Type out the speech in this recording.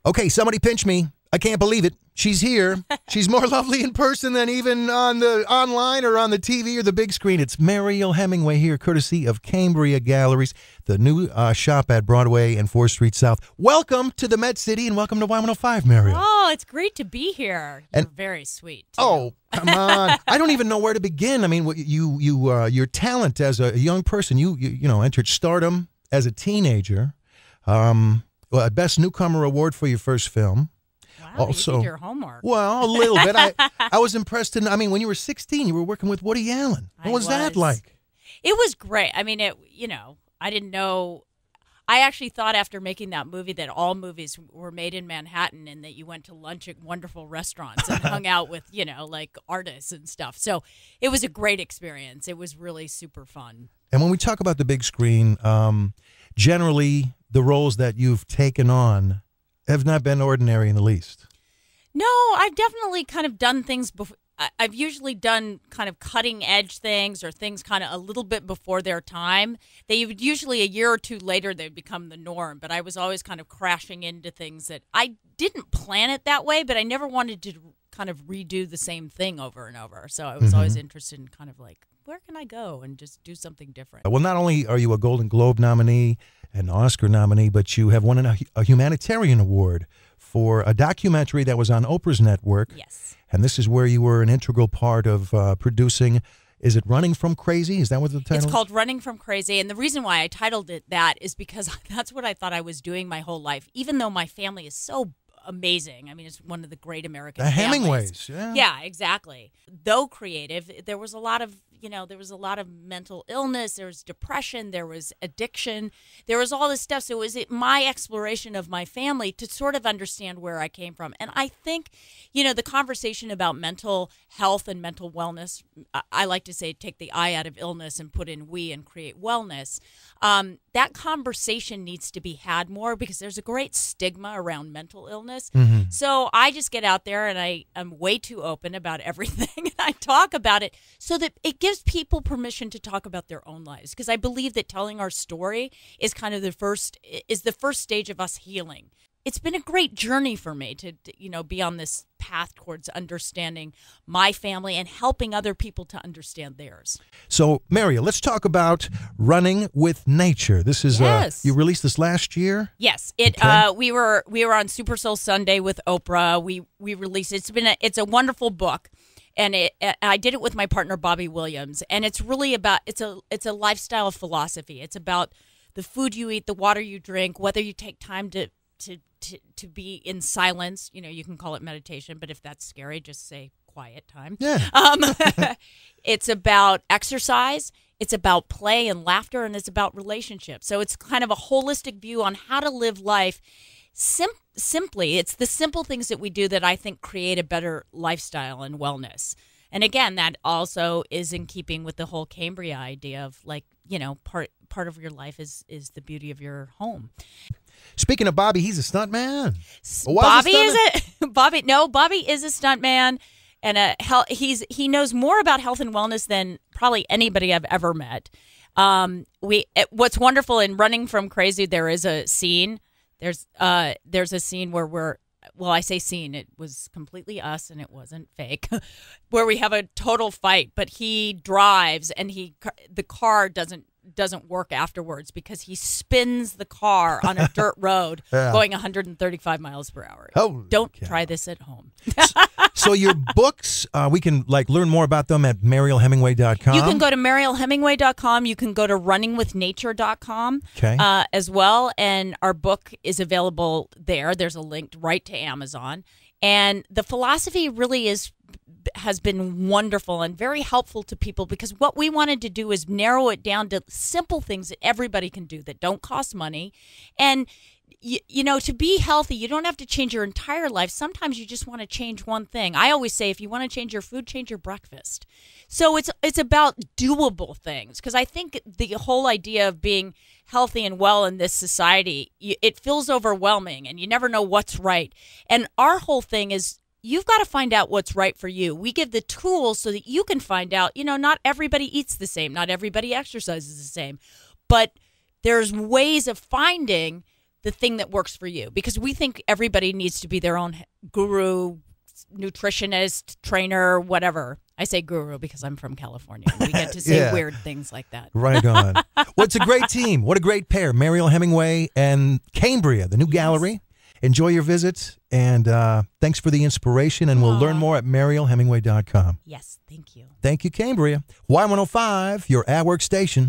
Okay, somebody pinch me. I can't believe it. She's here. She's more lovely in person than even on the online or on the TV or the big screen. It's Mariel Hemingway here, courtesy of Cambria Galleries, the new shop at Broadway and 4th Street South. Welcome to the Med City and welcome to Y105, Mariel. Oh, it's great to be here. You're very sweet, too. Oh, come on. I don't even know where to begin. I mean, your talent as a young person, you entered stardom as a teenager. Best Newcomer Award for your first film. Wow, you did your homework. Well, a little bit. I was impressed. When you were 16, you were working with Woody Allen. What was that like? It was great. I mean, I didn't know. I actually thought after making that movie that all movies were made in Manhattan and that you went to lunch at wonderful restaurants and hung out with, like artists and stuff. So it was a great experience. It was really super fun. And when we talk about the big screen, generally the roles that you've taken on have not been ordinary in the least. No, I've definitely kind of done things before. I've usually done kind of cutting edge things or things kind of a little bit before their time. They would usually a year or two later, they'd become the norm. But I was always kind of crashing into things that I didn't plan it that way, but I never wanted to kind of redo the same thing over and over. So I was always interested in kind of like, where can I go and just do something different? Well, not only are you a Golden Globe nominee, an Oscar nominee, but you have won a humanitarian award for a documentary that was on Oprah's network. Yes. And this is where you were an integral part of producing. Is it Running from Crazy? Is that what the title is? It's called Running from Crazy. And the reason why I titled it that is because that's what I thought I was doing my whole life, even though my family is so amazing. I mean, it's one of the great American families. The Hemingways, yeah. Yeah, exactly. Though creative, there was a lot of mental illness, there was depression, there was addiction, there was all this stuff. So it was my exploration of my family to sort of understand where I came from. And I think, the conversation about mental health and mental wellness, I like to say take the I out of illness and put in we and create wellness. That conversation needs to be had more because there's a great stigma around mental illness. Mm-hmm. So I just get out there and I am way too open about everything and I talk about it so that it gives people permission to talk about their own lives, because I believe that telling our story is kind of the first stage of us healing. It's been a great journey for me to be on this path towards understanding my family and helping other people to understand theirs. So, Mariel, let's talk about Running with Nature. This is you released this last year? Yes, we were on Super Soul Sunday with Oprah. We released it. It's a wonderful book. And I did it with my partner Bobby Williams, and it's really about it's a lifestyle philosophy. It's about the food you eat, the water you drink, whether you take time to be in silence. You can call it meditation, but if that's scary, just say quiet time. Yeah. It's about exercise. It's about play and laughter, and it's about relationships. So it's kind of a holistic view on how to live life. Simply, it's the simple things that we do that I think create a better lifestyle and wellness. And again, that also is in keeping with the whole Cambria idea of part of your life is the beauty of your home. Speaking of Bobby, he's a stunt man. Bobby is a stunt man, and he knows more about health and wellness than probably anybody I've ever met. What's wonderful in Running from Crazy, there is a scene. There's a scene where I say scene, it was completely us and it wasn't fake, where we have a total fight, but he drives and the car doesn't work afterwards because he spins the car on a dirt road going 135 miles per hour. Don't try this at home. So your books, we can learn more about them at marielhemingway.com. You can go to marielhemingway.com. You can go to runningwithnature.com as well. And our book is available there. There's a link right to Amazon. And the philosophy really has been wonderful and very helpful to people, because what we wanted to do is narrow it down to simple things that everybody can do that don't cost money. And to be healthy, you don't have to change your entire life. Sometimes you just want to change one thing. I always say, if you want to change your food, change your breakfast. So it's about doable things, because I think the whole idea of being healthy and well in this society, it feels overwhelming and you never know what's right. And our whole thing is, you've got to find out what's right for you. We give the tools so that you can find out, not everybody eats the same, not everybody exercises the same, but there's ways of finding the thing that works for you, because we think everybody needs to be their own guru, nutritionist, trainer, whatever. I say guru because I'm from California. We get to say weird things like that. Right on. Well, it's a great team. What a great pair. Mariel Hemingway and Cambria, the new gallery. Enjoy your visits, and thanks for the inspiration, and we'll learn more at marielhemingway.com. Yes, thank you. Thank you, Cambria. Y105, your at-work station.